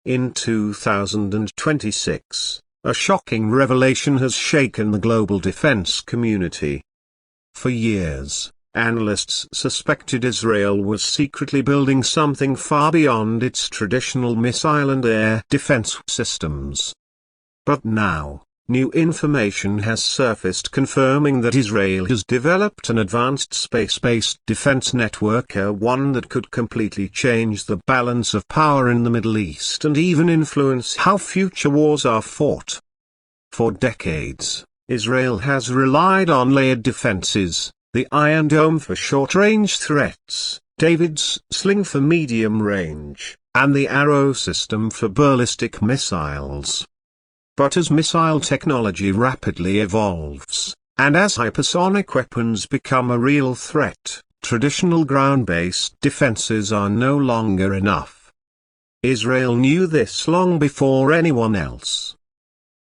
In 2026, a shocking revelation has shaken the global defense community. For years, analysts suspected Israel was secretly building something far beyond its traditional missile and air defense systems. But now, new information has surfaced confirming that Israel has developed an advanced space-based defense network, one that could completely change the balance of power in the Middle East and even influence how future wars are fought. For decades, Israel has relied on layered defenses, the Iron Dome for short-range threats, David's Sling for medium range, and the Arrow system for ballistic missiles. But as missile technology rapidly evolves, and as hypersonic weapons become a real threat, traditional ground-based defenses are no longer enough. Israel knew this long before anyone else.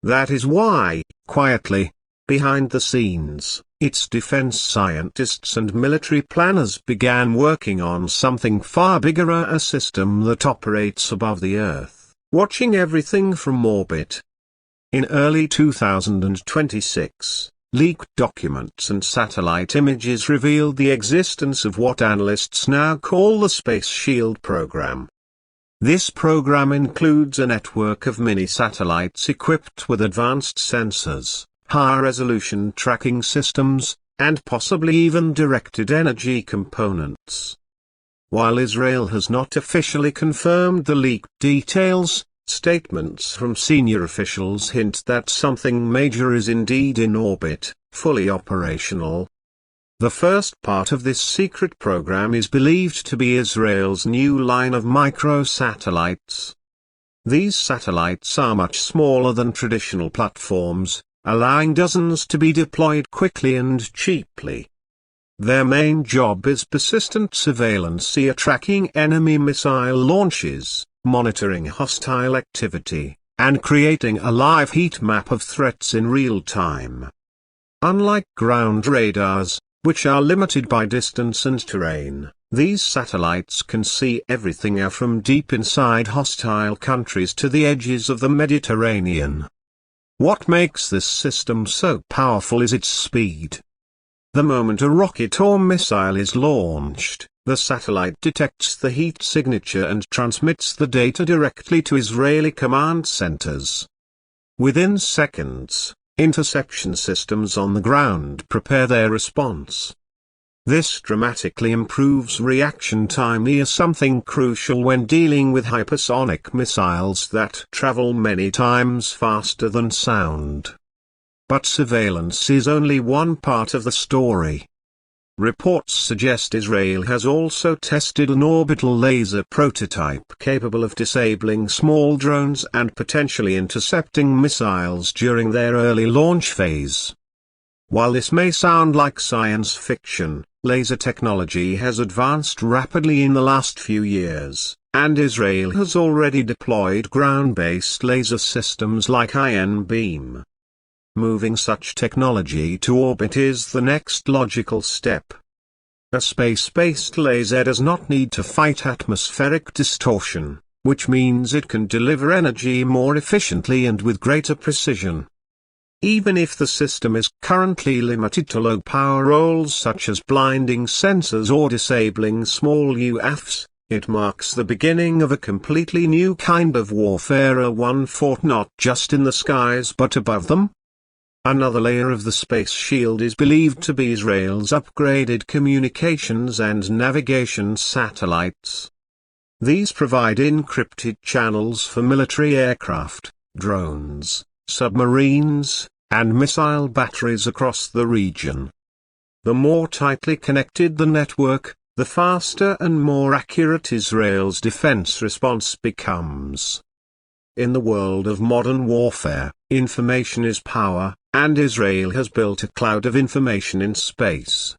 That is why, quietly, behind the scenes, its defense scientists and military planners began working on something far bigger, a system that operates above the Earth, watching everything from orbit. In early 2026, leaked documents and satellite images revealed the existence of what analysts now call the Space Shield program. This program includes a network of mini-satellites equipped with advanced sensors, high-resolution tracking systems, and possibly even directed energy components. While Israel has not officially confirmed the leaked details, statements from senior officials hint that something major is indeed in orbit, fully operational. The first part of this secret program is believed to be Israel's new line of microsatellites. These satellites are much smaller than traditional platforms, allowing dozens to be deployed quickly and cheaply. Their main job is persistent surveillance, tracking enemy missile launches, monitoring hostile activity, and creating a live heat map of threats in real time. Unlike ground radars, which are limited by distance and terrain, these satellites can see everything from deep inside hostile countries to the edges of the Mediterranean. What makes this system so powerful is its speed. The moment a rocket or missile is launched, the satellite detects the heat signature and transmits the data directly to Israeli command centers. Within seconds, interception systems on the ground prepare their response. This dramatically improves reaction time, something crucial when dealing with hypersonic missiles that travel many times faster than sound. But surveillance is only one part of the story. Reports suggest Israel has also tested an orbital laser prototype capable of disabling small drones and potentially intercepting missiles during their early launch phase. While this may sound like science fiction, laser technology has advanced rapidly in the last few years, and Israel has already deployed ground-based laser systems like Iron Beam. Moving such technology to orbit is the next logical step. A space-based laser does not need to fight atmospheric distortion, which means it can deliver energy more efficiently and with greater precision. Even if the system is currently limited to low-power roles such as blinding sensors or disabling small UAVs, it marks the beginning of a completely new kind of warfare, one fought not just in the skies but above them. Another layer of the Space Shield is believed to be Israel's upgraded communications and navigation satellites. These provide encrypted channels for military aircraft, drones, submarines, and missile batteries across the region. The more tightly connected the network, the faster and more accurate Israel's defense response becomes. In the world of modern warfare, information is power, and Israel has built a cloud of information in space.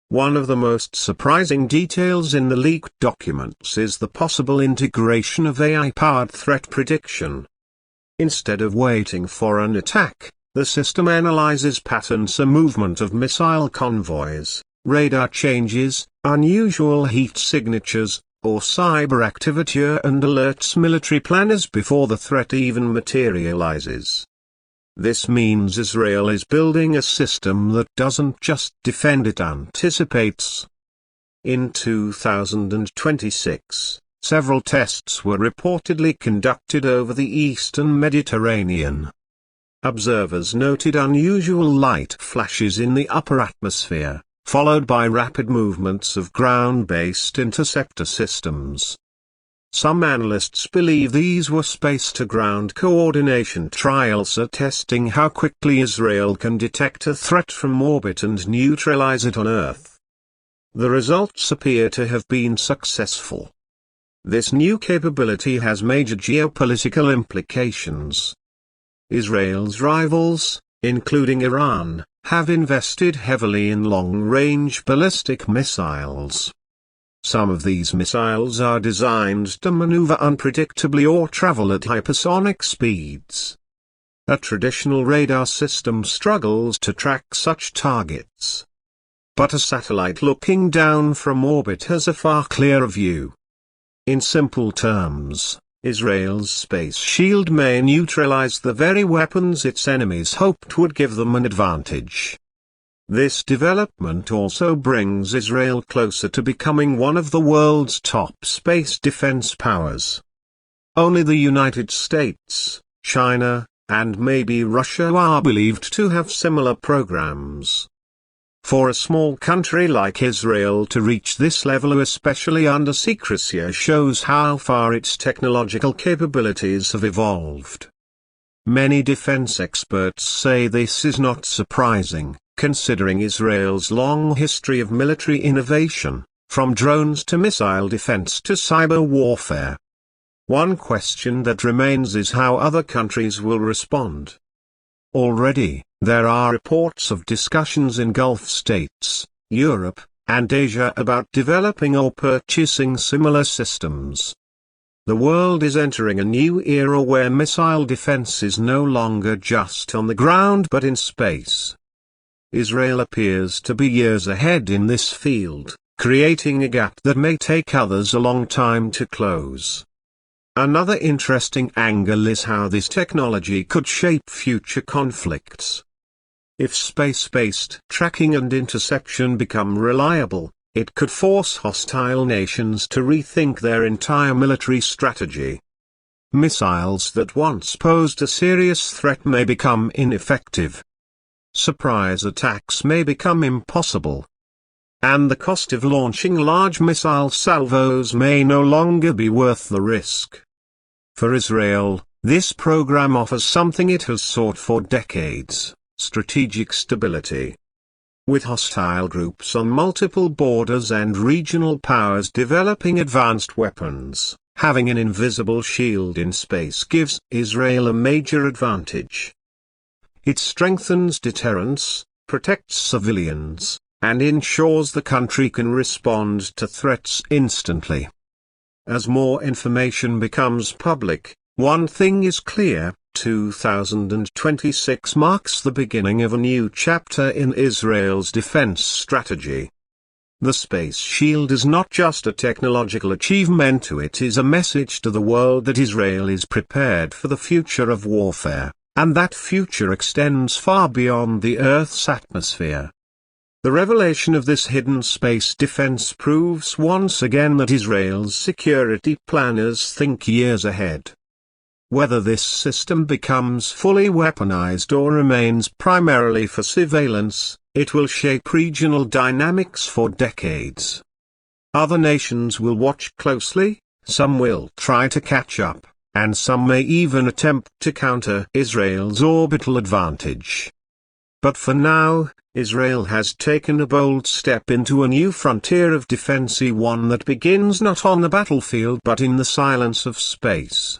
One of the most surprising details in the leaked documents is the possible integration of AI-powered threat prediction. Instead of waiting for an attack, the system analyzes patterns of movement of missile convoys, radar changes, unusual heat signatures, or cyber activity and alerts military planners before the threat even materializes. This means Israel is building a system that doesn't just defend, it anticipates. In 2026, several tests were reportedly conducted over the eastern Mediterranean. Observers noted unusual light flashes in the upper atmosphere, followed by rapid movements of ground-based interceptor systems. Some analysts believe these were space-to-ground coordination trials testing how quickly Israel can detect a threat from orbit and neutralize it on Earth. The results appear to have been successful. This new capability has major geopolitical implications. Israel's rivals, including Iran, have invested heavily in long-range ballistic missiles. Some of these missiles are designed to maneuver unpredictably or travel at hypersonic speeds. A traditional radar system struggles to track such targets. But a satellite looking down from orbit has a far clearer view. In simple terms, Israel's space shield may neutralize the very weapons its enemies hoped would give them an advantage. This development also brings Israel closer to becoming one of the world's top space defense powers. Only the United States, China, and maybe Russia are believed to have similar programs. For a small country like Israel to reach this level, especially under secrecy, shows how far its technological capabilities have evolved. Many defense experts say this is not surprising, considering Israel's long history of military innovation, from drones to missile defense to cyber warfare. One question that remains is how other countries will respond. Already, there are reports of discussions in Gulf states, Europe, and Asia about developing or purchasing similar systems. The world is entering a new era where missile defense is no longer just on the ground but in space. Israel appears to be years ahead in this field, creating a gap that may take others a long time to close. Another interesting angle is how this technology could shape future conflicts. If space-based tracking and interception become reliable, it could force hostile nations to rethink their entire military strategy. Missiles that once posed a serious threat may become ineffective. Surprise attacks may become impossible. And the cost of launching large missile salvos may no longer be worth the risk. For Israel, this program offers something it has sought for decades: strategic stability. With hostile groups on multiple borders and regional powers developing advanced weapons, having an invisible shield in space gives Israel a major advantage. It strengthens deterrence, protects civilians, and ensures the country can respond to threats instantly. As more information becomes public, one thing is clear: 2026 marks the beginning of a new chapter in Israel's defense strategy. The Space Shield is not just a technological achievement, it is a message to the world that Israel is prepared for the future of warfare, and that future extends far beyond the Earth's atmosphere. The revelation of this hidden space defense proves once again that Israel's security planners think years ahead. Whether this system becomes fully weaponized or remains primarily for surveillance, it will shape regional dynamics for decades. Other nations will watch closely, some will try to catch up, and some may even attempt to counter Israel's orbital advantage. But for now, Israel has taken a bold step into a new frontier of defense, one that begins not on the battlefield but in the silence of space.